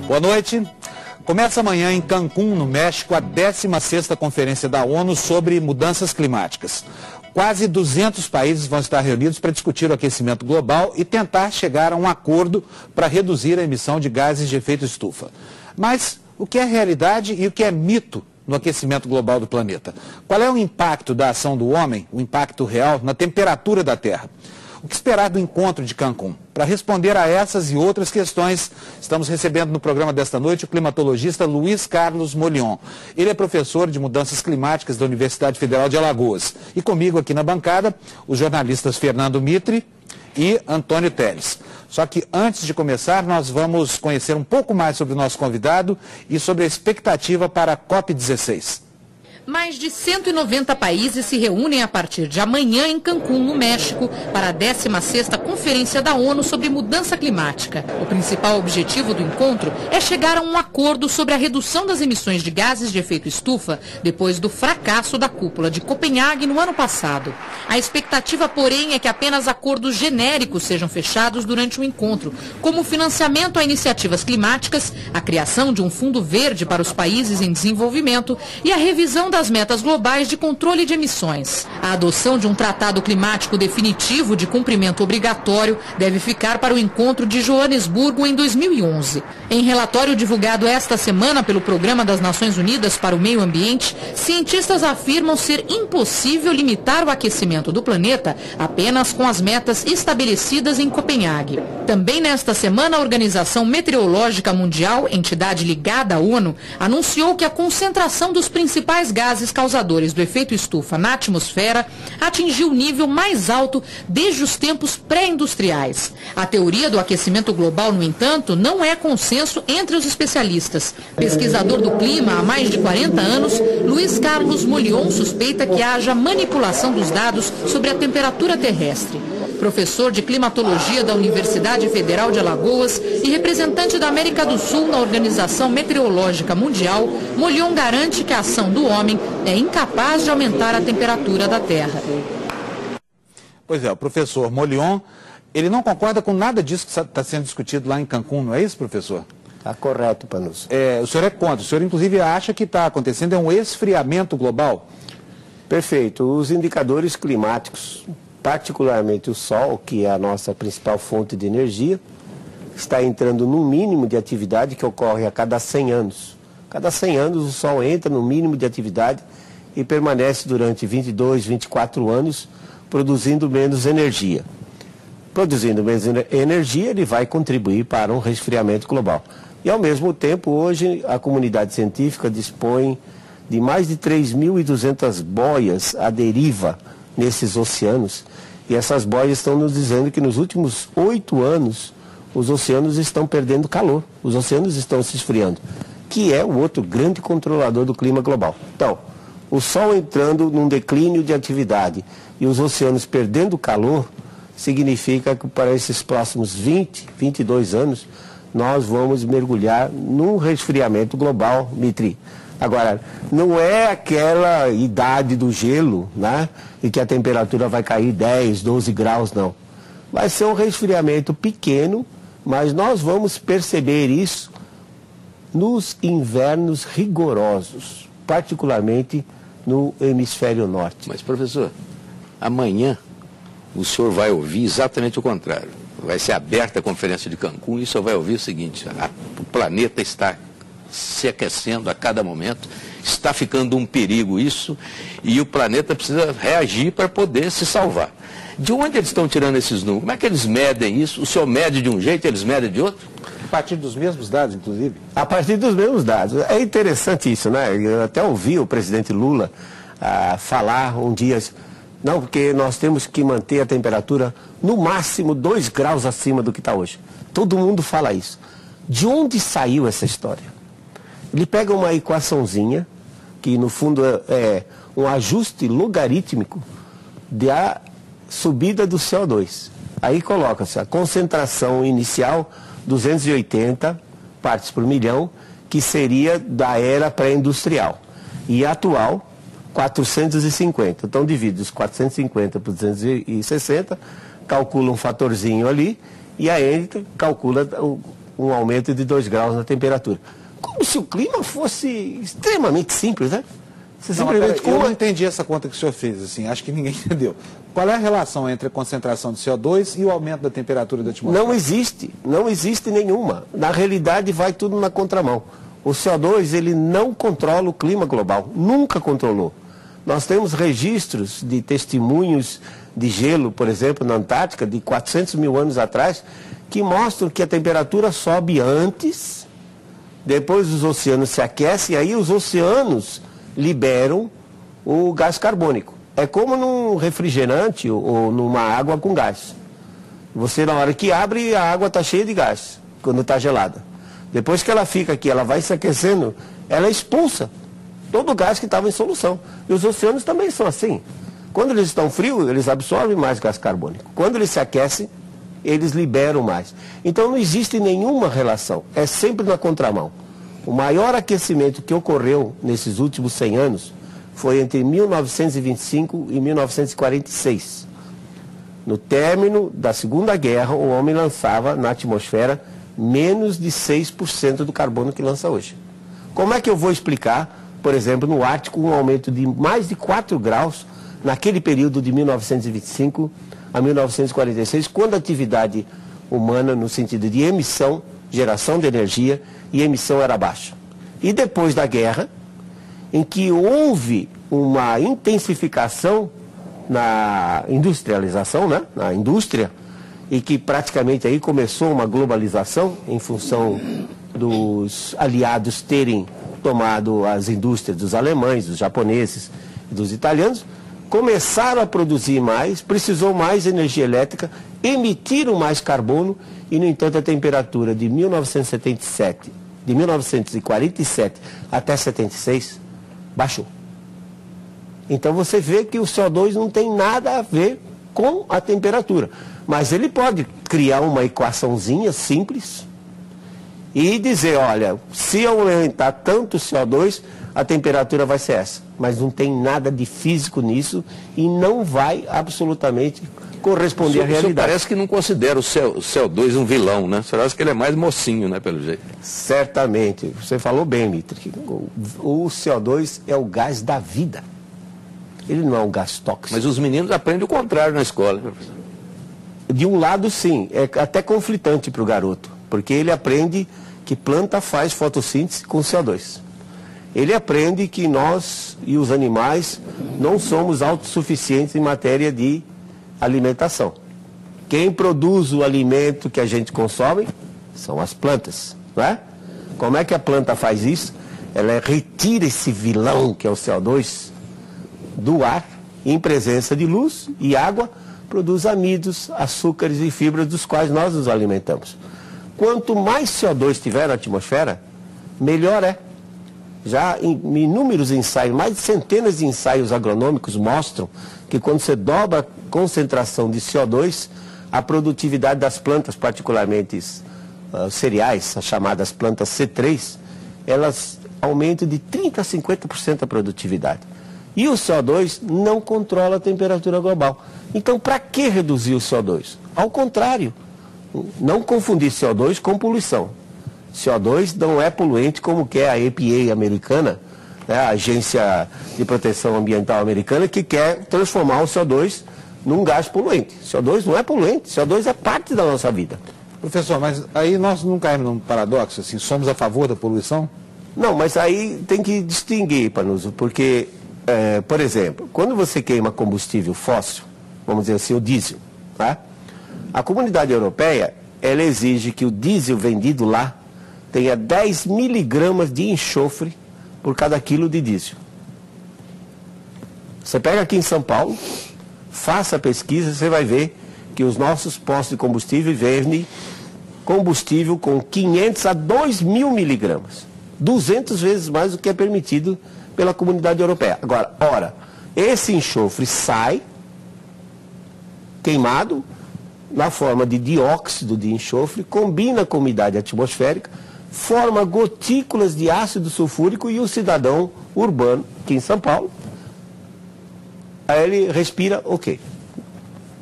Boa noite. Começa amanhã em Cancún, no México, a 16ª Conferência da ONU sobre Mudanças Climáticas. Quase 200 países vão estar reunidos para discutir o aquecimento global e tentar chegar a um acordo para reduzir a emissão de gases de efeito estufa. Mas o que é realidade e o que é mito no aquecimento global do planeta? Qual é o impacto da ação do homem, o impacto real, na temperatura da Terra? O que esperar do encontro de Cancún? Para responder a essas e outras questões, estamos recebendo no programa desta noite o climatologista Luiz Carlos Molion. Ele é professor de mudanças climáticas da Universidade Federal de Alagoas. E comigo aqui na bancada, os jornalistas Fernando Mitre e Antônio Teles. Só que antes de começar, nós vamos conhecer um pouco mais sobre o nosso convidado e sobre a expectativa para a COP16. Mais de 190 países se reúnem a partir de amanhã em Cancún, no México, para a 16ª Conferência da ONU sobre Mudança Climática. O principal objetivo do encontro é chegar a um acordo sobre a redução das emissões de gases de efeito estufa depois do fracasso da cúpula de Copenhague no ano passado. A expectativa, porém, é que apenas acordos genéricos sejam fechados durante o encontro, como o financiamento a iniciativas climáticas, a criação de um fundo verde para os países em desenvolvimento e a revisão das metas globais de controle de emissões. A adoção de um tratado climático definitivo de cumprimento obrigatório deve ficar para o encontro de Joanesburgo em 2011. Em relatório divulgado esta semana pelo Programa das Nações Unidas para o Meio Ambiente, cientistas afirmam ser impossível limitar o aquecimento do planeta apenas com as metas estabelecidas em Copenhague. Também nesta semana, a Organização Meteorológica Mundial, entidade ligada à ONU, anunciou que a concentração dos principais gases causadores do efeito estufa na atmosfera atingiu o nível mais alto desde os tempos pré-industriais. A teoria do aquecimento global, no entanto, não é consenso entre os especialistas. Pesquisador do clima há mais de 40 anos, Luiz Carlos Molion suspeita que haja manipulação dos dados sobre a temperatura terrestre. Professor de climatologia da Universidade Federal de Alagoas e representante da América do Sul na Organização Meteorológica Mundial, Molion garante que a ação do homem é incapaz de aumentar a temperatura da Terra. Pois é, o professor Molion, ele não concorda com nada disso que está sendo discutido lá em Cancún, não é isso, professor? Está correto, Panusso. O senhor é contra, o senhor inclusive acha que está acontecendo um esfriamento global? Perfeito. Os indicadores climáticos, particularmente o Sol, que é a nossa principal fonte de energia, está entrando num mínimo de atividade que ocorre a cada 100 anos. Cada 100 anos o Sol entra no mínimo de atividade e permanece durante 22, 24 anos produzindo menos energia. Produzindo menos energia, ele vai contribuir para um resfriamento global. E ao mesmo tempo, hoje, a comunidade científica dispõe de mais de 3.200 boias à deriva nesses oceanos. E essas boias estão nos dizendo que nos últimos 8 anos, os oceanos estão perdendo calor, os oceanos estão se esfriando, que é o outro grande controlador do clima global. Então, o Sol entrando num declínio de atividade e os oceanos perdendo calor, significa que para esses próximos 20, 22 anos, nós vamos mergulhar num resfriamento global, Mitri. Agora, não é aquela idade do gelo, né, e que a temperatura vai cair 10, 12 graus, não. Vai ser um resfriamento pequeno, mas nós vamos perceber isso nos invernos rigorosos, particularmente no hemisfério norte. Mas, professor, amanhã o senhor vai ouvir exatamente o contrário. Vai ser aberta a conferência de Cancún e o senhor vai ouvir o seguinte: o planeta está se aquecendo a cada momento, está ficando um perigo isso, e o planeta precisa reagir para poder se salvar. De onde eles estão tirando esses números? Como é que eles medem isso? O senhor mede de um jeito e eles medem de outro? A partir dos mesmos dados, inclusive? A partir dos mesmos dados. É interessante isso, né? Eu até ouvi o presidente Lula falar um dia, não, porque nós temos que manter a temperatura no máximo 2 graus acima do que está hoje. Todo mundo fala isso. De onde saiu essa história? Ele pega uma equaçãozinha, que no fundo é um ajuste logarítmico da subida do CO2. Aí coloca-se a concentração inicial, 280 partes por milhão, que seria da era pré-industrial. E atual, 450. Então divide os 450 por 260, calcula um fatorzinho ali, e a N calcula um aumento de 2 graus na temperatura. Como se o clima fosse extremamente simples, né? Você simplesmente... Eu não entendi essa conta que o senhor fez, assim, acho que ninguém entendeu. Qual é a relação entre a concentração de CO2 e o aumento da temperatura da atmosfera? Não existe nenhuma. Na realidade, vai tudo na contramão. O CO2, ele não controla o clima global, nunca controlou. Nós temos registros de testemunhos de gelo, por exemplo, na Antártica, de 400 mil anos atrás, que mostram que a temperatura sobe antes, depois os oceanos se aquecem, e aí os oceanos liberam o gás carbônico. É como num refrigerante ou numa água com gás. Você, na hora que abre, a água está cheia de gás, quando está gelada. Depois que ela fica aqui, ela vai se aquecendo, ela expulsa todo o gás que estava em solução. E os oceanos também são assim. Quando eles estão frios, eles absorvem mais gás carbônico. Quando eles se aquecem, eles liberam mais. Então não existe nenhuma relação, é sempre na contramão. O maior aquecimento que ocorreu nesses últimos 100 anos foi entre 1925 e 1946. No término da Segunda Guerra, o homem lançava na atmosfera menos de 6% do carbono que lança hoje. Como é que eu vou explicar, por exemplo, no Ártico, um aumento de mais de 4 graus naquele período de 1925 a 1946, quando a atividade humana, no sentido de emissão, geração de energia e emissão era baixa. E depois da guerra, em que houve uma intensificação na industrialização, né? Na indústria, e que praticamente aí começou uma globalização em função dos aliados terem tomado as indústrias dos alemães, dos japoneses e dos italianos, começaram a produzir mais, precisou mais energia elétrica, emitiram mais carbono e, no entanto, a temperatura de 1947 até 76 baixou. Então você vê que o CO2 não tem nada a ver com a temperatura, mas ele pode criar uma equaçãozinha simples e dizer, olha, se eu aumentar tanto o CO2, a temperatura vai ser essa. Mas não tem nada de físico nisso e não vai absolutamente corresponder à realidade. Parece que não considera o CO2 um vilão, né? Você acha que ele é mais mocinho, né, pelo jeito? Certamente. Você falou bem, Mitri. O CO2 é o gás da vida. Ele não é um gás tóxico. Mas os meninos aprendem o contrário na escola, professor. De um lado, sim. É até conflitante para o garoto. Porque ele aprende que planta faz fotossíntese com CO2. Ele aprende que nós e os animais não somos autossuficientes em matéria de alimentação. Quem produz o alimento que a gente consome são as plantas, não é? Como é que a planta faz isso? Ela retira esse vilão que é o CO2 do ar, em presença de luz e água, produz amidos, açúcares e fibras dos quais nós nos alimentamos. Quanto mais CO2 tiver na atmosfera, melhor é. Já em inúmeros ensaios, mais de centenas de ensaios agronômicos mostram que quando você dobra a concentração de CO2, a produtividade das plantas, particularmente cereais, as chamadas plantas C3, elas aumentam de 30% a 50% a produtividade. E o CO2 não controla a temperatura global. Então, para que reduzir o CO2? Ao contrário, não confundir CO2 com poluição. CO2 não é poluente como quer a EPA americana, né, a Agência de Proteção Ambiental americana, que quer transformar o CO2 num gás poluente. CO2 não é poluente, CO2 é parte da nossa vida. Professor, mas aí nós não caímos num paradoxo, assim, somos a favor da poluição? Não, mas aí tem que distinguir, Panuso, porque, por exemplo, quando você queima combustível fóssil, vamos dizer assim, o diesel, tá? A comunidade europeia, ela exige que o diesel vendido lá tenha 10 miligramas de enxofre por cada quilo de diesel. Você pega aqui em São Paulo, faça a pesquisa, você vai ver que os nossos postos de combustível vendem combustível com 500 a 2.000 miligramas. 200 vezes mais do que é permitido pela comunidade europeia. Agora, ora, esse enxofre sai queimado na forma de dióxido de enxofre, combina com umidade atmosférica, forma gotículas de ácido sulfúrico e o cidadão urbano, aqui em São Paulo, aí ele respira o quê?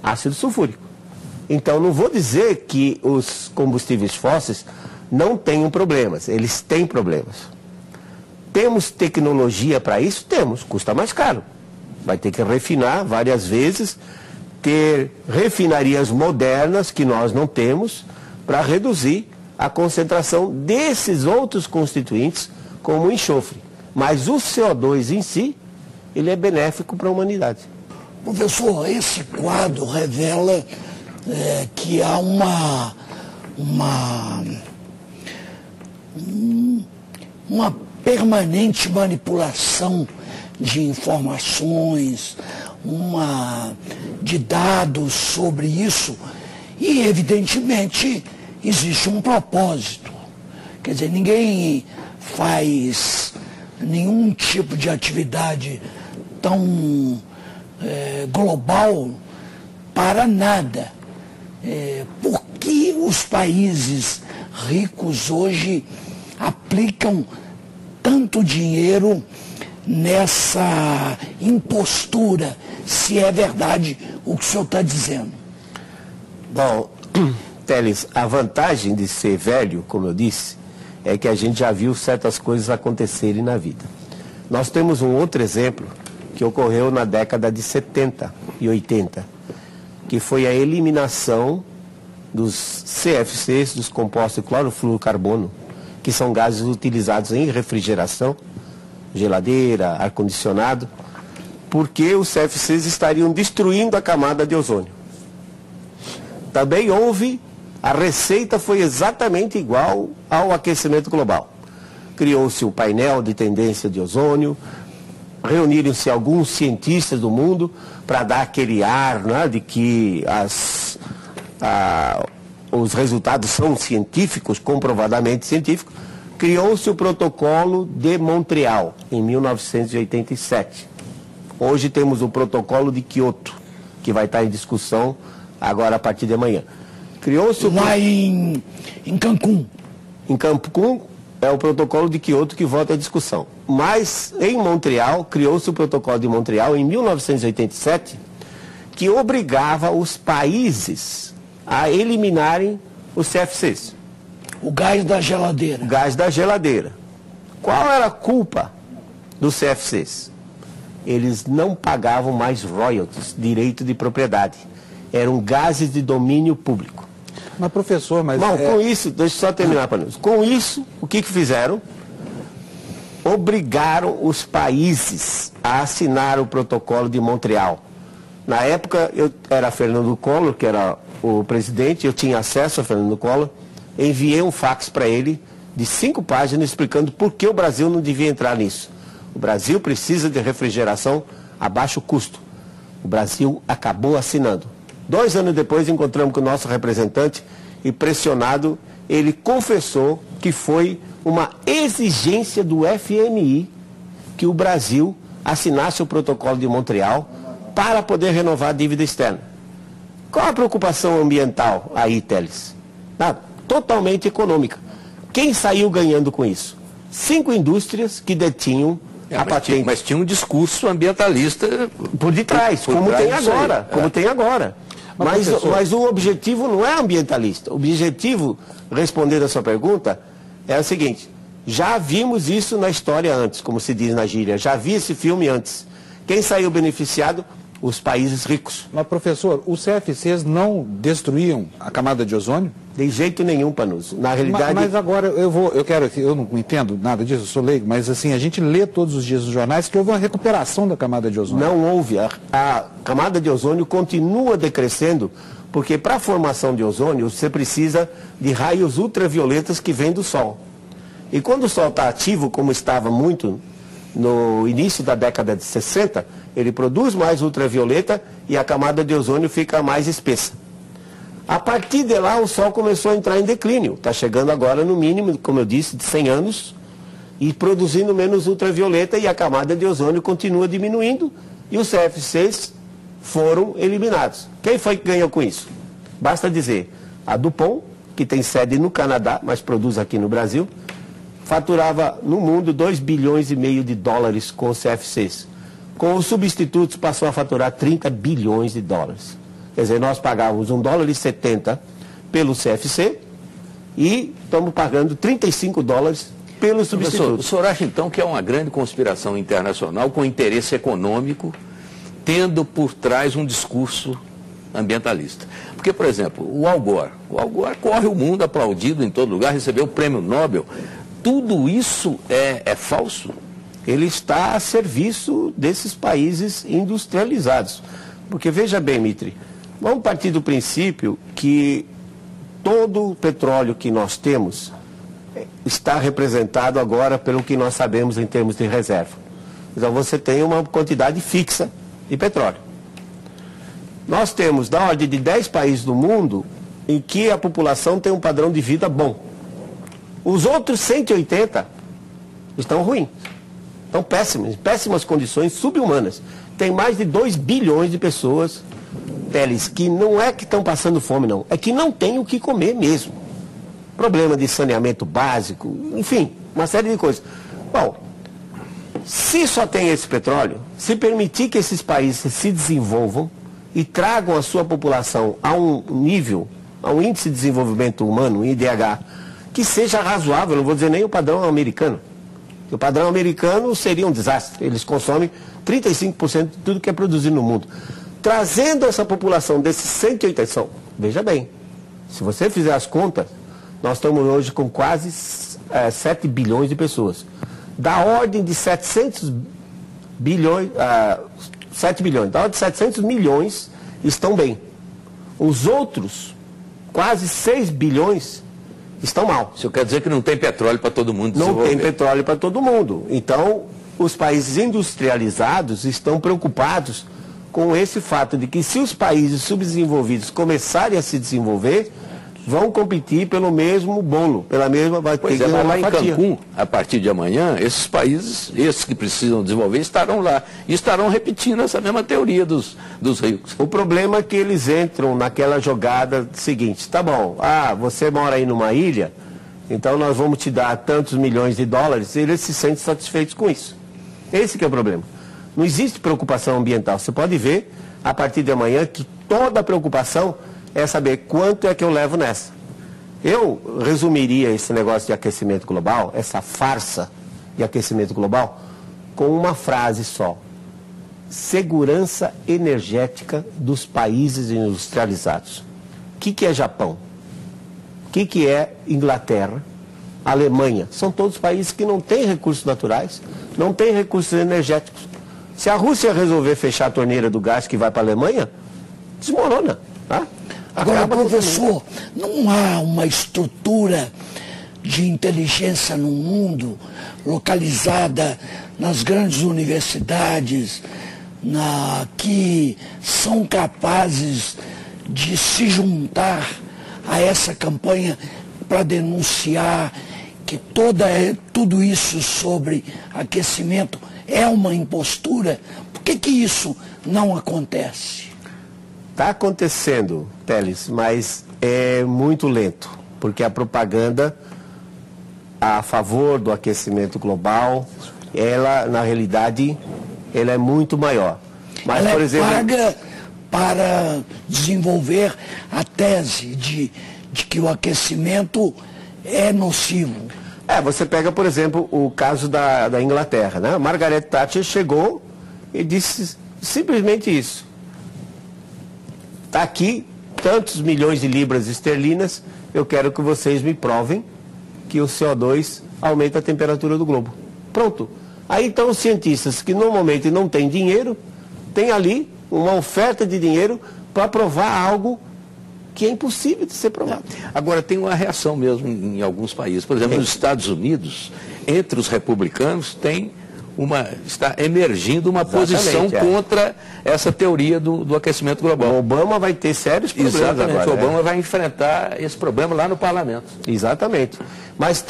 Ácido sulfúrico. Então, não vou dizer que os combustíveis fósseis não tenham problemas. Eles têm problemas. Temos tecnologia para isso? Temos. Custa mais caro. Vai ter que refinar várias vezes, ter refinarias modernas que nós não temos para reduzir a concentração desses outros constituintes, como o enxofre. Mas o CO2 em si, ele é benéfico para a humanidade. Professor, esse quadro revela que há uma permanente manipulação de informações, de dados sobre isso, e evidentemente existe um propósito. Quer dizer, ninguém faz nenhum tipo de atividade tão global para nada. Por que os países ricos hoje aplicam tanto dinheiro nessa impostura, se é verdade o que o senhor está dizendo? Bom, Teles, a vantagem de ser velho, como eu disse, é que a gente já viu certas coisas acontecerem na vida. Nós temos um outro exemplo que ocorreu na década de 70 e 80, que foi a eliminação dos CFCs, dos compostos de clorofluorcarbono, que são gases utilizados em refrigeração, geladeira, ar-condicionado, porque os CFCs estariam destruindo a camada de ozônio. Também a receita foi exatamente igual ao aquecimento global. Criou-se o painel de tendência de ozônio, reuniram-se alguns cientistas do mundo para dar aquele ar, né, de que os resultados são científicos, comprovadamente científicos. Criou-se o Protocolo de Montreal, em 1987. Hoje temos o Protocolo de Kyoto, que vai estar em discussão agora a partir de amanhã. Criou-se lá em Cancún. Em Cancún é o Protocolo de Kyoto que volta à discussão. Mas em Montreal, criou-se o Protocolo de Montreal em 1987, que obrigava os países a eliminarem os CFCs. O gás da geladeira. O gás da geladeira. Qual era a culpa dos CFCs? Eles não pagavam mais royalties, direito de propriedade. Eram gases de domínio público. Mas, professor, Bom, com isso, deixa eu só terminar, Panils. Com isso, o que fizeram? Obrigaram os países a assinar o Protocolo de Montreal. Na época, eu era Fernando Collor, que era o presidente, eu tinha acesso a Fernando Collor, enviei um fax para ele de 5 páginas explicando por que o Brasil não devia entrar nisso. O Brasil precisa de refrigeração a baixo custo. O Brasil acabou assinando. 2 anos depois encontramos com o nosso representante e, pressionado, ele confessou que foi uma exigência do FMI que o Brasil assinasse o Protocolo de Montreal para poder renovar a dívida externa. Qual a preocupação ambiental aí, Teles? Totalmente econômica. Quem saiu ganhando com isso? 5 indústrias que detinham a patente. Mas tinha um discurso ambientalista por detrás, como tem agora. Como tem agora. Mas o objetivo não é ambientalista. O objetivo, respondendo a sua pergunta, é o seguinte: já vimos isso na história antes, como se diz na gíria. Já vi esse filme antes. Quem saiu beneficiado? Os países ricos. Mas, professor, os CFCs não destruíam a camada de ozônio? De jeito nenhum, Panuso. Na realidade... Mas agora, eu não entendo nada disso, eu sou leigo, mas assim, a gente lê todos os dias nos jornais que houve uma recuperação da camada de ozônio. Não houve. A camada de ozônio continua decrescendo, porque para a formação de ozônio, você precisa de raios ultravioletas que vêm do Sol. E quando o Sol está ativo, como estava muito no início da década de 60, ele produz mais ultravioleta e a camada de ozônio fica mais espessa. A partir de lá, o Sol começou a entrar em declínio. Está chegando agora, no mínimo, como eu disse, de 100 anos, e produzindo menos ultravioleta, e a camada de ozônio continua diminuindo, e os CFCs foram eliminados. Quem foi que ganhou com isso? Basta dizer, a DuPont, que tem sede no Canadá, mas produz aqui no Brasil, faturava no mundo 2,5 bilhões de dólares com os CFCs. Com os substitutos passou a faturar 30 bilhões de dólares. Quer dizer, nós pagávamos $1,70 pelo CFC e estamos pagando $35 pelo substituto. Professor, o senhor acha então que é uma grande conspiração internacional com interesse econômico, tendo por trás um discurso ambientalista? Porque, por exemplo, o Al Gore corre o mundo aplaudido em todo lugar, recebeu o prêmio Nobel. Tudo isso é falso? Ele está a serviço desses países industrializados. Porque, veja bem, Mitri, vamos partir do princípio que todo o petróleo que nós temos está representado agora pelo que nós sabemos em termos de reserva. Então você tem uma quantidade fixa de petróleo. Nós temos da ordem de 10 países do mundo em que a população tem um padrão de vida bom. Os outros 180 estão ruins. Estão péssimas condições, subhumanas. Tem mais de 2 bilhões de pessoas, Teles, que não é que estão passando fome, não. É que não tem o que comer mesmo. Problema de saneamento básico, enfim, uma série de coisas. Bom, se só tem esse petróleo, se permitir que esses países se desenvolvam e tragam a sua população a um nível, a um índice de desenvolvimento humano, um IDH, que seja razoável, não vou dizer nem o padrão americano. O padrão americano seria um desastre. Eles consomem 35% de tudo que é produzido no mundo. Trazendo essa população desses 180, veja bem, se você fizer as contas, nós estamos hoje com quase 7 bilhões de pessoas. Da ordem de 700 bilhões, 7 bilhões, da ordem de 700 milhões estão bem. Os outros, quase 6 bilhões, estão mal. Isso quer dizer que não tem petróleo para todo mundo desenvolver? Não tem petróleo para todo mundo. Então, os países industrializados estão preocupados com esse fato de que se os países subdesenvolvidos começarem a se desenvolver, vão competir pelo mesmo bolo, pela mesma... Pois é, mas lá em Cancún, a partir de amanhã, esses países, esses que precisam desenvolver, estarão lá. E estarão repetindo essa mesma teoria dos ricos. O problema é que eles entram naquela jogada seguinte: tá bom, você mora aí numa ilha, então nós vamos te dar tantos milhões de dólares, e eles se sentem satisfeitos com isso. Esse que é o problema. Não existe preocupação ambiental. Você pode ver, a partir de amanhã, que toda a preocupação é saber quanto é que eu levo nessa. Eu resumiria esse negócio de aquecimento global, essa farsa de aquecimento global, com uma frase só: segurança energética dos países industrializados. O que é Japão? O que é Inglaterra? Alemanha? São todos países que não têm recursos naturais, não têm recursos energéticos. Se a Rússia resolver fechar a torneira do gás que vai para a Alemanha, desmorona, tá? Agora, professor, não há uma estrutura de inteligência no mundo localizada nas grandes universidades que são capazes de se juntar a essa campanha para denunciar que tudo isso sobre aquecimento é uma impostura? Por que isso não acontece? Está acontecendo, Teles, mas é muito lento, porque a propaganda a favor do aquecimento global, ela, na realidade, ela é muito maior. Mas, ela por exemplo, paga para desenvolver a tese de que o aquecimento é nocivo. Você pega, por exemplo, o caso da Inglaterra, né? Margaret Thatcher chegou e disse simplesmente isso: está aqui tantos milhões de libras esterlinas, eu quero que vocês me provem que o CO2 aumenta a temperatura do globo. Pronto. Aí então os cientistas que normalmente não têm dinheiro, têm ali uma oferta de dinheiro para provar algo que é impossível de ser provado. Agora, tem uma reação mesmo em alguns países. Por exemplo, nos Estados Unidos, entre os republicanos, está emergindo uma posição contra essa teoria do aquecimento global. O Obama vai ter sérios problemas. Exatamente, agora. O Obama vai enfrentar esse problema lá no parlamento. Exatamente. Mas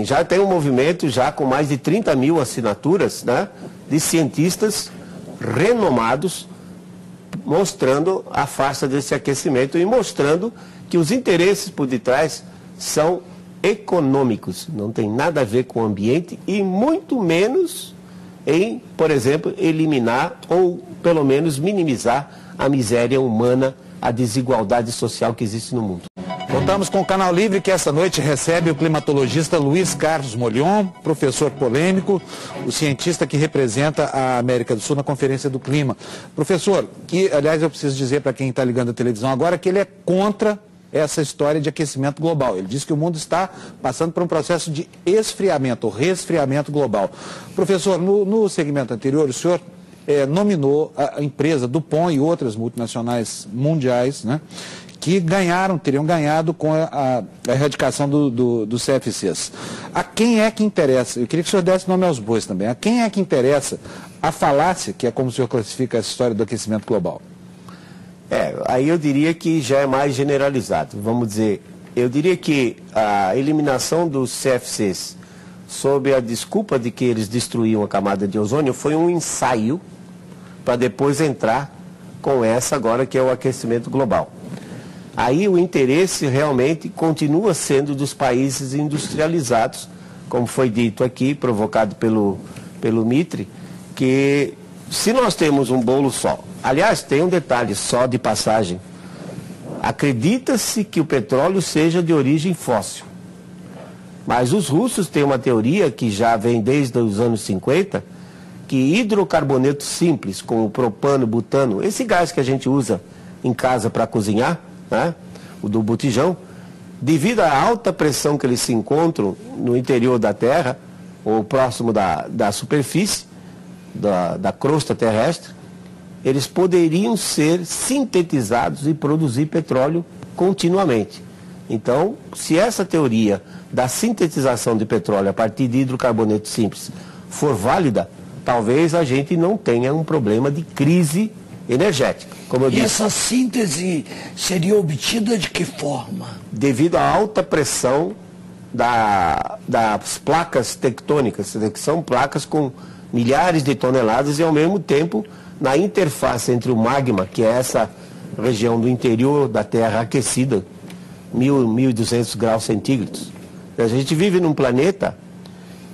já tem um movimento já com mais de 30 mil assinaturas, né, de cientistas renomados mostrando a farsa desse aquecimento e mostrando que os interesses por detrás são econômicos, não tem nada a ver com o ambiente e muito menos em, por exemplo, eliminar ou pelo menos minimizar a miséria humana, a desigualdade social que existe no mundo. Voltamos com o Canal Livre, que essa noite recebe o climatologista Luiz Carlos Molhon, professor polêmico, o cientista que representa a América do Sul na Conferência do Clima. Professor, que, aliás, eu preciso dizer para quem está ligando a televisão agora que ele é contra essa história de aquecimento global. Ele diz que o mundo está passando por um processo de esfriamento, ou resfriamento global. Professor, no segmento anterior, o senhor nominou a empresa DuPont e outras multinacionais mundiais, né, que teriam ganhado com a erradicação dos CFCs. A quem é que interessa? Eu queria que o senhor desse nome aos bois também. A quem é que interessa a falácia, que é como o senhor classifica essa história do aquecimento global? Aí eu diria que já é mais generalizado. Vamos dizer, eu diria que a eliminação dos CFCs sob a desculpa de que eles destruíam a camada de ozônio foi um ensaio para depois entrar com essa agora que é o aquecimento global. Aí o interesse realmente continua sendo dos países industrializados, como foi dito aqui, provocado pelo Mitre, que se nós temos um bolo só, aliás, tem um detalhe só de passagem, acredita-se que o petróleo seja de origem fóssil, mas os russos têm uma teoria que já vem desde os anos 50, que hidrocarboneto simples, como propano, butano, esse gás que a gente usa em casa para cozinhar, né, o do botijão, devido à alta pressão que eles se encontram no interior da Terra, ou próximo da superfície, da crosta terrestre, eles poderiam ser sintetizados e produzir petróleo continuamente. Então, se essa teoria da sintetização de petróleo a partir de hidrocarboneto simples for válida, talvez a gente não tenha um problema de crise energética. Como eu disse, essa síntese seria obtida de que forma? Devido à alta pressão das placas tectônicas, que são placas com milhares de toneladas e ao mesmo tempo na interface entre o magma, que é essa região do interior da Terra aquecida, 1.200 graus centígrados. A gente vive num planeta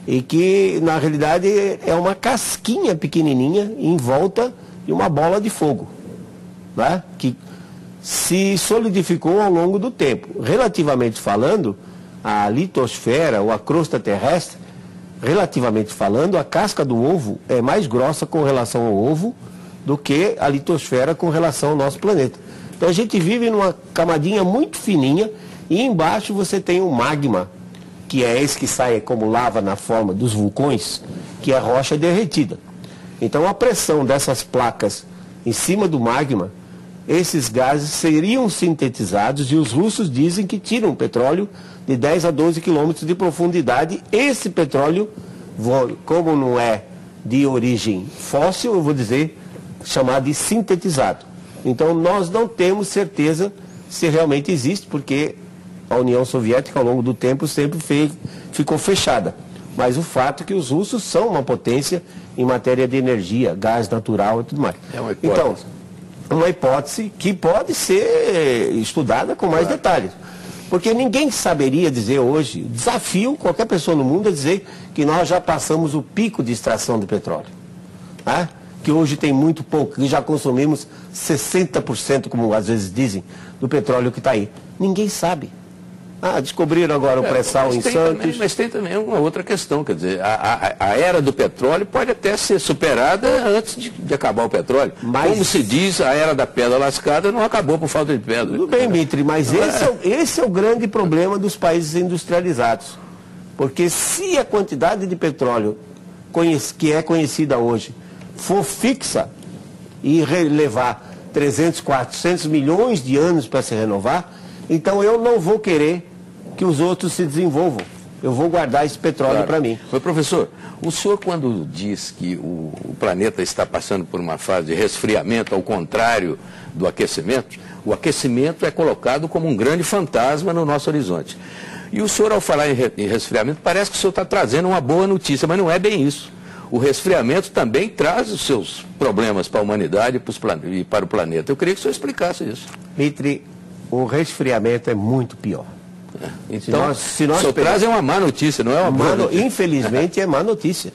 e que na realidade é uma casquinha pequenininha em volta de uma bola de fogo, né, que se solidificou ao longo do tempo. Relativamente falando, a litosfera ou a crosta terrestre, relativamente falando, a casca do ovo é mais grossa com relação ao ovo do que a litosfera com relação ao nosso planeta. Então a gente vive numa camadinha muito fininha e embaixo você tem o magma, que é esse que sai como lava na forma dos vulcões, que é rocha derretida. Então a pressão dessas placas em cima do magma, esses gases seriam sintetizados e os russos dizem que tiram petróleo de 10 a 12 quilômetros de profundidade. Esse petróleo, como não é de origem fóssil, eu vou dizer, chamado de sintetizado. Então nós não temos certeza se realmente existe, porque a União Soviética ao longo do tempo sempre ficou fechada. Mas o fato é que os russos são uma potência em matéria de energia, gás natural e tudo mais. É uma hipótese. Então, uma hipótese que pode ser estudada com mais detalhes. Porque ninguém saberia dizer hoje, desafio qualquer pessoa no mundo a dizer que nós já passamos o pico de extração de petróleo. Né? Que hoje tem muito pouco, que já consumimos 60%, como às vezes dizem, do petróleo que está aí. Ninguém sabe. Descobriram agora o pré-sal em Santos. Mas tem também uma outra questão, quer dizer, a era do petróleo pode até ser superada antes de acabar o petróleo. Mas, como se diz, a era da pedra lascada não acabou por falta de pedra. Tudo bem, Mitre, mas esse é o grande problema dos países industrializados. Porque se a quantidade de petróleo que é conhecida hoje for fixa e levar 300, 400 milhões de anos para se renovar, então eu não vou querer que os outros se desenvolvam. Eu vou guardar esse petróleo para mim. Mas, professor, o senhor quando diz que o planeta está passando por uma fase de resfriamento, ao contrário do aquecimento, o aquecimento é colocado como um grande fantasma no nosso horizonte. E o senhor, ao falar em resfriamento, parece que o senhor está trazendo uma boa notícia, mas não é bem isso. O resfriamento também traz os seus problemas para a humanidade e para o planeta. Eu queria que o senhor explicasse isso. Mitre, o resfriamento é muito pior. Então, se nós traz é uma má notícia, não é uma boa notícia. Infelizmente é má notícia.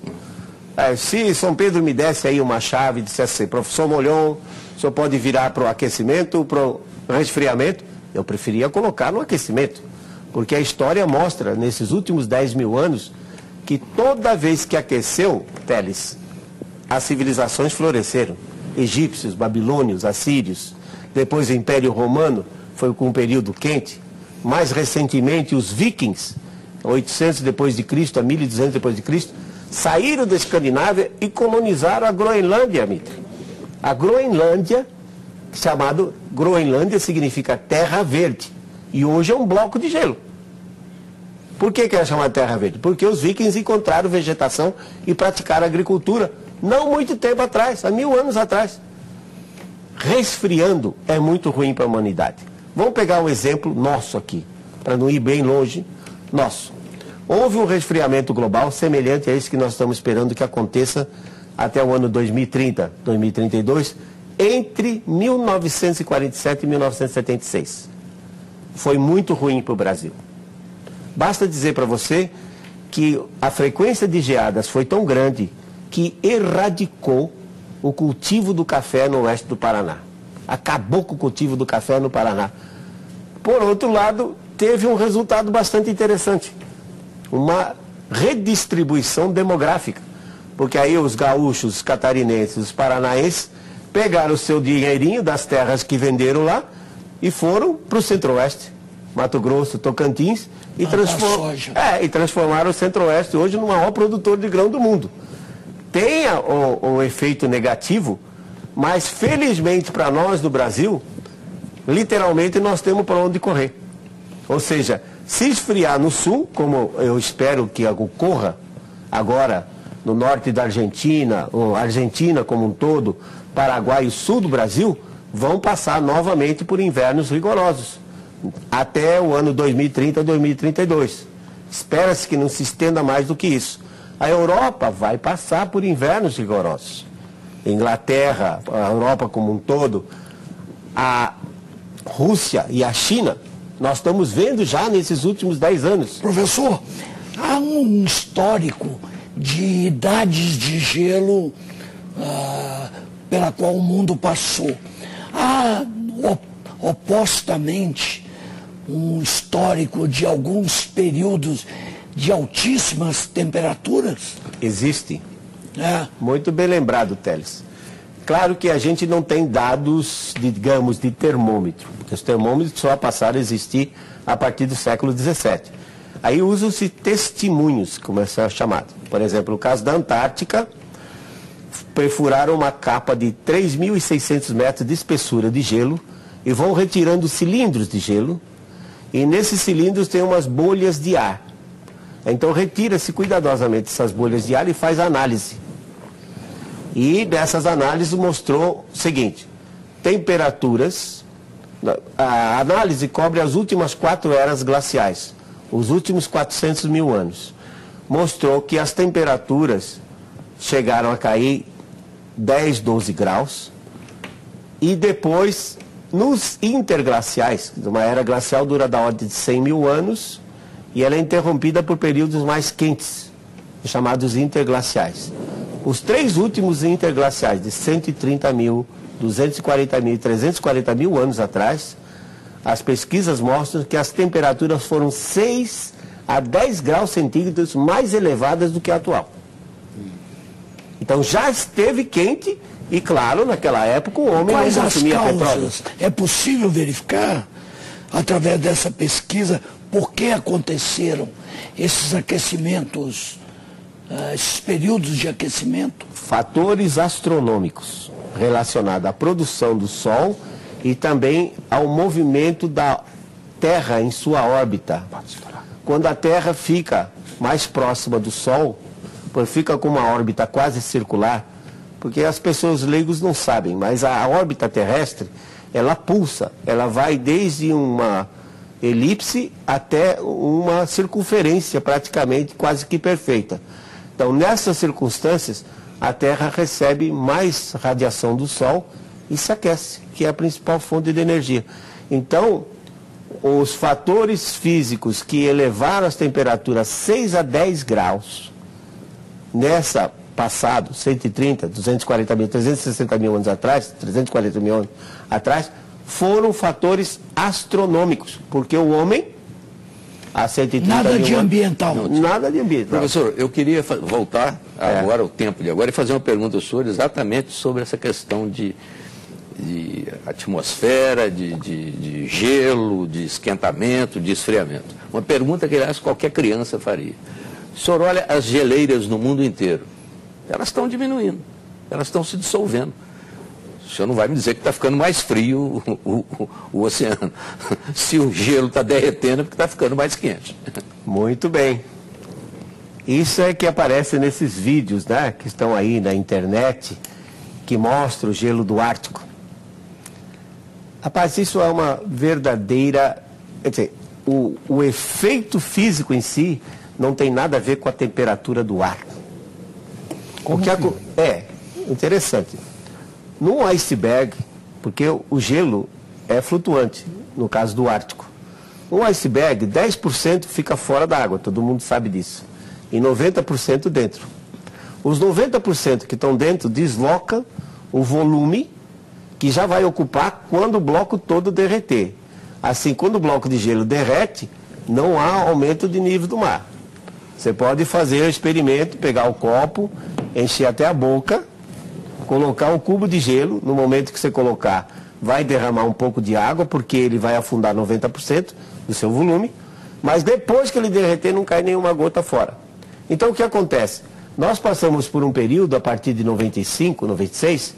Se São Pedro me desse aí uma chave e dissesse assim, professor Molhon, o senhor pode virar para o aquecimento, para o resfriamento, Eu preferia colocar no aquecimento, porque a história mostra, nesses últimos 10 mil anos, que toda vez que aqueceu, Teles, as civilizações floresceram. Egípcios, babilônios, assírios, depois o Império Romano, foi com um período quente. Mais recentemente, os vikings, 800 depois de Cristo a 1200 depois de Cristo, saíram da Escandinávia e colonizaram a Groenlândia, Mitre. A Groenlândia, chamado Groenlândia, significa terra verde. E hoje é um bloco de gelo. Por que é chamada terra verde? Porque os vikings encontraram vegetação e praticaram agricultura não muito tempo atrás, há 1000 anos atrás. Resfriando é muito ruim para a humanidade. Vamos pegar um exemplo nosso aqui, para não ir bem longe, nosso. Houve um resfriamento global semelhante a esse que nós estamos esperando que aconteça até o ano 2030, 2032, entre 1947 e 1976. Foi muito ruim para o Brasil. Basta dizer para você que a frequência de geadas foi tão grande que erradicou o cultivo do café no oeste do Paraná. Acabou com o cultivo do café no Paraná. Por outro lado, teve um resultado bastante interessante. Uma redistribuição demográfica. Porque aí os gaúchos, os catarinenses, os paranaenses pegaram o seu dinheirinho das terras que venderam lá e foram para o centro-oeste, Mato Grosso, Tocantins, e transformaram o centro-oeste hoje no maior produtor de grão do mundo. Tem o efeito negativo, mas felizmente para nós do Brasil, literalmente nós temos para onde correr. Ou seja, se esfriar no sul, como eu espero que ocorra agora no norte da Argentina, ou Argentina como um todo, Paraguai e sul do Brasil, vão passar novamente por invernos rigorosos, até o ano 2030, 2032. Espera-se que não se estenda mais do que isso. A Europa vai passar por invernos rigorosos. Inglaterra, a Europa como um todo, a Rússia e a China, nós estamos vendo já nesses últimos 10 anos. Professor, há um histórico de idades de gelo pela qual o mundo passou. Há, opostamente, um histórico de alguns períodos de altíssimas temperaturas? Existe. Muito bem lembrado, Teles. Claro que a gente não tem dados, digamos, de termômetro, porque os termômetros só passaram a existir a partir do século XVII. Aí usam-se testemunhos, como é chamado. Por exemplo, no caso da Antártica, perfuraram uma capa de 3.600 metros de espessura de gelo e vão retirando cilindros de gelo, e nesses cilindros tem umas bolhas de ar. Então retira-se cuidadosamente essas bolhas de ar e faz análise. E dessas análises mostrou o seguinte: temperaturas, a análise cobre as últimas 4 eras glaciais, os últimos 400 mil anos. Mostrou que as temperaturas chegaram a cair 10, 12 graus, e depois, nos interglaciais, uma era glacial dura da ordem de 100 mil anos, e ela é interrompida por períodos mais quentes, chamados interglaciais. Os 3 últimos interglaciais, de 130 mil, 240 mil e 340 mil anos atrás, as pesquisas mostram que as temperaturas foram 6 a 10 graus centígrados mais elevadas do que a atual. Então já esteve quente e, claro, naquela época o homem não consumia petróleo. É possível verificar, através dessa pesquisa, por que aconteceram esses aquecimentos, esses períodos de aquecimento? Fatores astronômicos relacionados à produção do Sol e também ao movimento da Terra em sua órbita. Quando a Terra fica mais próxima do Sol, fica com uma órbita quase circular, porque as pessoas leigos não sabem, mas a órbita terrestre, ela pulsa, ela vai desde uma elipse até uma circunferência praticamente quase que perfeita. Então, nessas circunstâncias, a Terra recebe mais radiação do Sol e se aquece, que é a principal fonte de energia. Então, os fatores físicos que elevaram as temperaturas 6 a 10 graus, nessa passado, 130, 240 mil, 360 mil anos atrás, 340 mil anos atrás, foram fatores astronômicos, porque o homem, há 130 Nada mil de anos, ambiental. Nada de ambiental. Professor, eu queria voltar agora ao tempo de agora e fazer uma pergunta ao senhor exatamente sobre essa questão de atmosfera, de gelo, de esquentamento, de esfriamento. Uma pergunta que, aliás, qualquer criança faria. O senhor olha as geleiras no mundo inteiro, elas estão diminuindo, elas estão se dissolvendo. O senhor não vai me dizer que está ficando mais frio o oceano. Se o gelo está derretendo, é porque está ficando mais quente. Muito bem. Isso é que aparece nesses vídeos, né, que estão aí na internet, que mostram o gelo do Ártico. Rapaz, isso é uma verdadeira... Quer dizer, o efeito físico em si não tem nada a ver com a temperatura do ar. É interessante. Num iceberg, porque o gelo é flutuante, no caso do Ártico. Um iceberg, 10% fica fora da água, todo mundo sabe disso. E 90% dentro. Os 90% que estão dentro deslocam o volume que já vai ocupar quando o bloco todo derreter. Assim, quando o bloco de gelo derrete, não há aumento de nível do mar. Você pode fazer o experimento, pegar o copo, encher até a boca, colocar um cubo de gelo, no momento que você colocar, vai derramar um pouco de água, porque ele vai afundar 90% do seu volume, mas depois que ele derreter, não cai nenhuma gota fora. Então, o que acontece? Nós passamos por um período, a partir de 95, 96,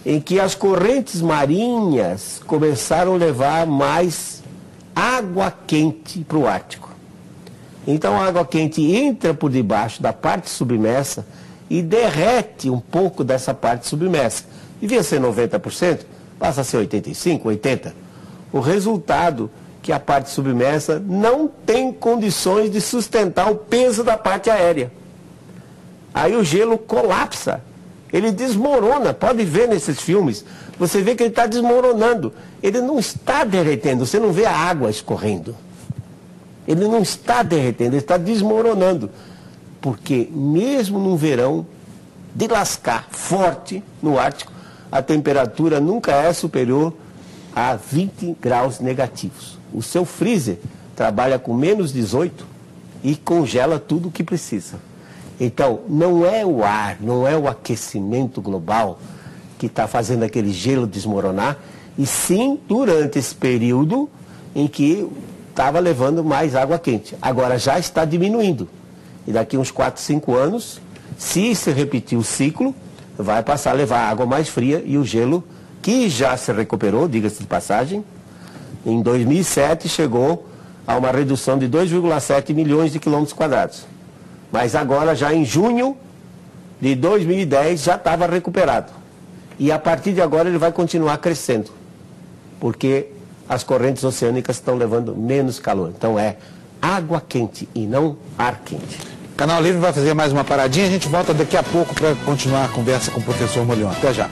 em que as correntes marinhas começaram a levar mais água quente para o Ártico. Então a água quente entra por debaixo da parte submersa e derrete um pouco dessa parte submersa. Devia ser 90%, passa a ser 85%, 80%. O resultado é que a parte submersa não tem condições de sustentar o peso da parte aérea. Aí o gelo colapsa. Ele desmorona, pode ver nesses filmes, você vê que ele está desmoronando. Ele não está derretendo, você não vê a água escorrendo. Ele não está derretendo, ele está desmoronando. Porque mesmo no verão, de lascar forte no Ártico, a temperatura nunca é superior a 20 graus negativos. O seu freezer trabalha com menos 18 e congela tudo o que precisa. Então, não é o ar, não é o aquecimento global que está fazendo aquele gelo desmoronar, e sim durante esse período em que estava levando mais água quente. Agora já está diminuindo. E daqui uns 4, 5 anos, se repetir o ciclo, vai passar a levar água mais fria e o gelo, que já se recuperou, diga-se de passagem, em 2007 chegou a uma redução de 2,7 milhões de quilômetros quadrados. Mas agora, já em junho de 2010, já estava recuperado. E a partir de agora ele vai continuar crescendo, porque as correntes oceânicas estão levando menos calor. Então é água quente e não ar quente. Canal Livre vai fazer mais uma paradinha, a gente volta daqui a pouco para continuar a conversa com o professor Molion. Até já.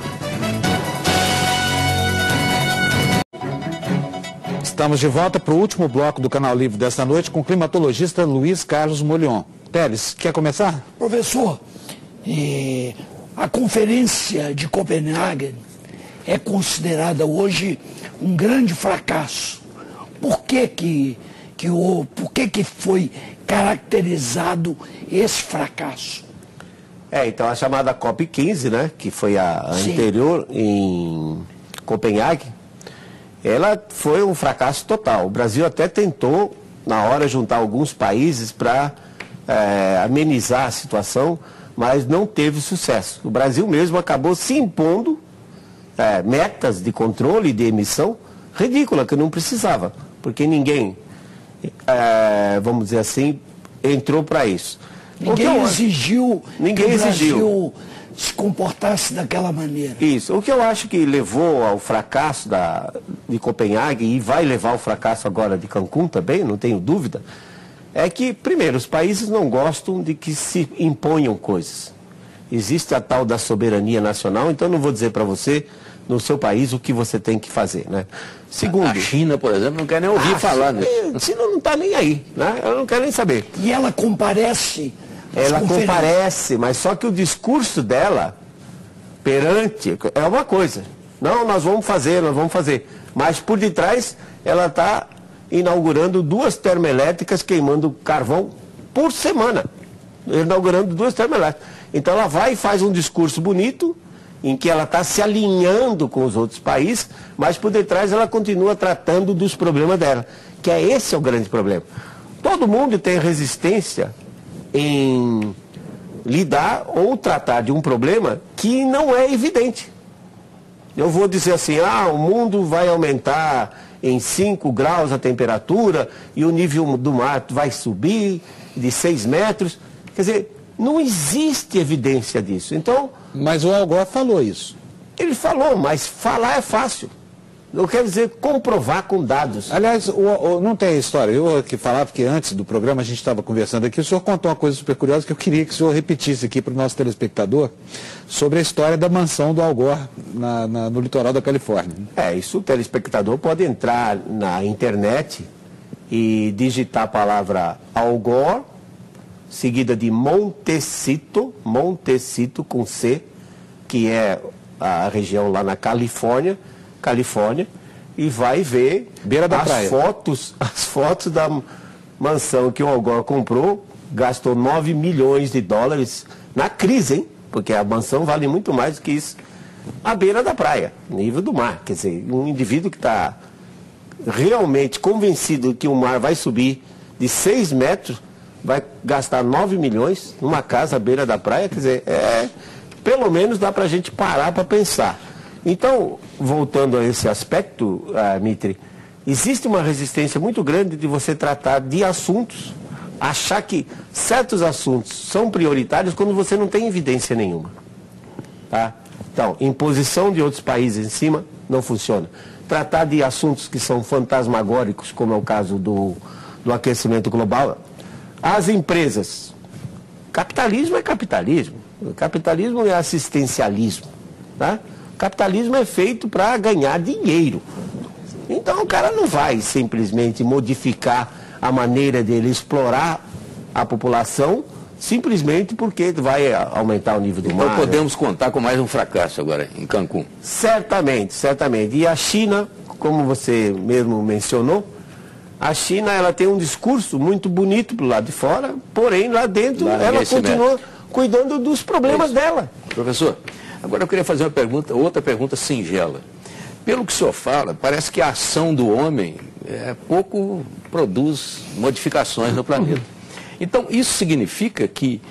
Estamos de volta para o último bloco do Canal Livre desta noite com o climatologista Luiz Carlos Molion. Teles, quer começar? Professor, a Conferência de Copenhague é considerada hoje um grande fracasso. Por que foi caracterizado esse fracasso? Então a chamada COP15, né, que foi a anterior em Copenhague, ela foi um fracasso total. O Brasil até tentou, na hora, juntar alguns países para amenizar a situação, mas não teve sucesso. O Brasil mesmo acabou se impondo metas de controle e de emissão ridícula, que não precisava, porque ninguém, vamos dizer assim, entrou para isso. Ninguém exigiu que o Brasil se comportasse daquela maneira. Isso. O que eu acho que levou ao fracasso de Copenhague, e vai levar ao fracasso agora de Cancún também, não tenho dúvida, é que, primeiro, os países não gostam de que se imponham coisas. Existe a tal da soberania nacional, então não vou dizer para você, no seu país, o que você tem que fazer, né? Segundo, a China, por exemplo, não quer nem ouvir falar nisso. A China não está nem aí, né? Ela não quer nem saber. E ela comparece? Ela comparece, mas só que o discurso dela perante é uma coisa. Não, nós vamos fazer, nós vamos fazer. Mas por detrás ela está inaugurando 2 termoelétricas queimando carvão por semana. Inaugurando 2 termoelétricas. Então ela vai e faz um discurso bonito, em que ela está se alinhando com os outros países, mas por detrás ela continua tratando dos problemas dela, que é esse o grande problema. Todo mundo tem resistência em lidar ou tratar de um problema que não é evidente. Eu vou dizer assim, o mundo vai aumentar em 5 graus a temperatura e o nível do mar vai subir de 6 metros. Quer dizer, não existe evidência disso. Então, mas o Al Gore falou isso. Ele falou, mas falar é fácil. Eu quero dizer comprovar com dados. Aliás, não tem história. Eu aqui falava, porque antes do programa a gente estava conversando aqui, o senhor contou uma coisa super curiosa que eu queria que o senhor repetisse aqui para o nosso telespectador, sobre a história da mansão do Al Gore no litoral da Califórnia. Isso o telespectador pode entrar na internet e digitar a palavra Al Gore, seguida de Montecito com C, que é a região lá na Califórnia, e vai ver as fotos da mansão que o Al Gore comprou, gastou 9 milhões de dólares na crise, hein? Porque a mansão vale muito mais do que isso, à beira da praia, nível do mar. Quer dizer, um indivíduo que está realmente convencido que o mar vai subir de 6 metros, vai gastar 9 milhões numa casa à beira da praia. Quer dizer, pelo menos dá para a gente parar para pensar. Então, voltando a esse aspecto, Mitri, existe uma resistência muito grande de você tratar de assuntos, achar que certos assuntos são prioritários quando você não tem evidência nenhuma. Tá? Então, imposição de outros países em cima não funciona. Tratar de assuntos que são fantasmagóricos, como é o caso do aquecimento global. As empresas. Capitalismo é capitalismo. Capitalismo é assistencialismo. Tá? Capitalismo é feito para ganhar dinheiro. Então o cara não vai simplesmente modificar a maneira dele explorar a população simplesmente porque vai aumentar o nível do mar. Então podemos contar com mais um fracasso agora em Cancún. Certamente. E a China, como você mesmo mencionou, a China ela tem um discurso muito bonito do lado de fora, porém lá dentro ela continua cuidando dos problemas dela. Professor, agora eu queria fazer outra pergunta singela. Pelo que o senhor fala, parece que a ação do homem pouco produz modificações no planeta. Então, isso significa que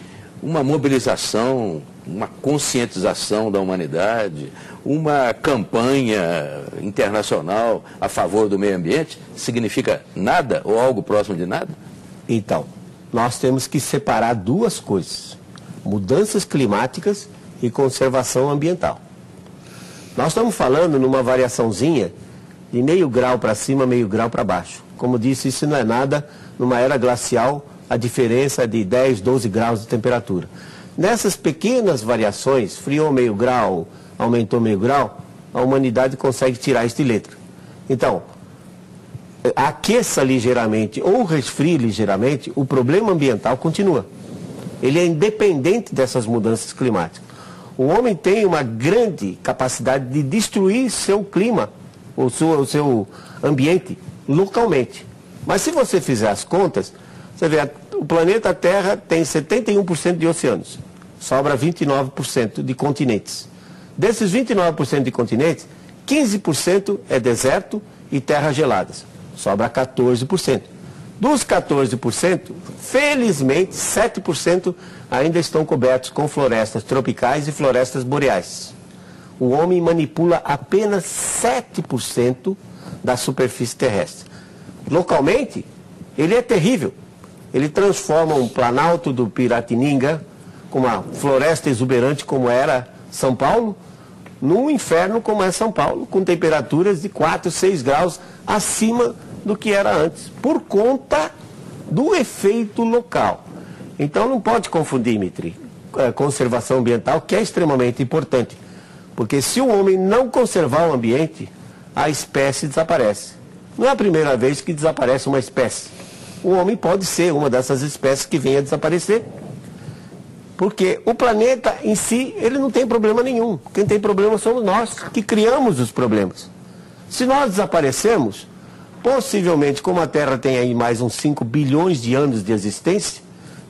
uma mobilização, uma conscientização da humanidade, uma campanha internacional a favor do meio ambiente, significa nada ou algo próximo de nada? Então, nós temos que separar 2 coisas: mudanças climáticas e conservação ambiental. Nós estamos falando numa variaçãozinha de meio grau para cima, meio grau para baixo. Como disse, isso não é nada. Numa era glacial, a diferença é de 10, 12 graus de temperatura. Nessas pequenas variações, friou meio grau, aumentou meio grau, a humanidade consegue tirar isso de letra. Então, aqueça ligeiramente ou resfrie ligeiramente, o problema ambiental continua. Ele é independente dessas mudanças climáticas. O homem tem uma grande capacidade de destruir seu clima, o seu ambiente, localmente. Mas se você fizer as contas, você vê, o planeta Terra tem 71% de oceanos, sobra 29% de continentes. Desses 29% de continentes, 15% é deserto e terras geladas, sobra 14%. Dos 14%, felizmente, 7% ainda estão cobertos com florestas tropicais e florestas boreais. O homem manipula apenas 7% da superfície terrestre. Localmente, ele é terrível. Ele transforma um planalto do Piratininga, com uma floresta exuberante como era São Paulo, num inferno como é São Paulo, com temperaturas de 4, 6 graus acima do que era antes, por conta do efeito local. Então não pode confundir, Mitri, conservação ambiental, que é extremamente importante, porque se o homem não conservar o ambiente, a espécie desaparece. Não é a primeira vez que desaparece uma espécie. O homem pode ser uma dessas espécies que venha a desaparecer, porque o planeta em si, ele não tem problema nenhum. Quem tem problema somos nós, que criamos os problemas. Se nós desaparecermos, possivelmente, como a Terra tem aí mais uns 5 bilhões de anos de existência,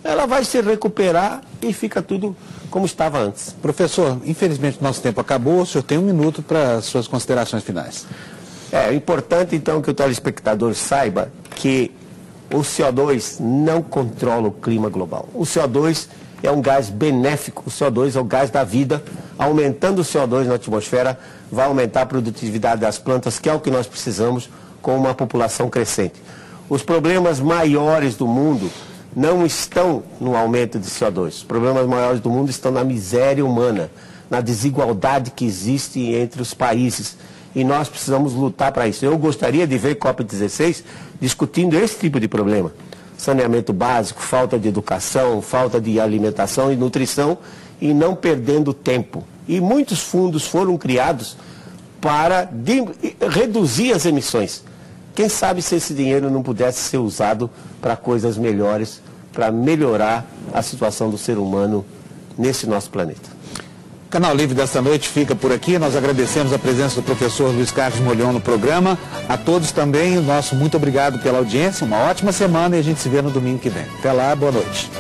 ela vai se recuperar e fica tudo como estava antes. Professor, infelizmente o nosso tempo acabou, o senhor tem 1 minuto para suas considerações finais. É importante, então, que o telespectador saiba que o CO2 não controla o clima global. O CO2 é um gás benéfico, o CO2 é o gás da vida. Aumentando o CO2 na atmosfera, vai aumentar a produtividade das plantas, que é o que nós precisamos com uma população crescente. Os problemas maiores do mundo não estão no aumento de CO2. Os problemas maiores do mundo estão na miséria humana, na desigualdade que existe entre os países. E nós precisamos lutar para isso. Eu gostaria de ver COP16 discutindo esse tipo de problema. Saneamento básico, falta de educação, falta de alimentação e nutrição, e não perdendo tempo. E muitos fundos foram criados para reduzir as emissões. Quem sabe se esse dinheiro não pudesse ser usado para coisas melhores, para melhorar a situação do ser humano nesse nosso planeta. O Canal Livre desta noite fica por aqui. Nós agradecemos a presença do professor Luiz Carlos Molhon no programa. A todos também, o nosso muito obrigado pela audiência. Uma ótima semana e a gente se vê no domingo que vem. Até lá, boa noite.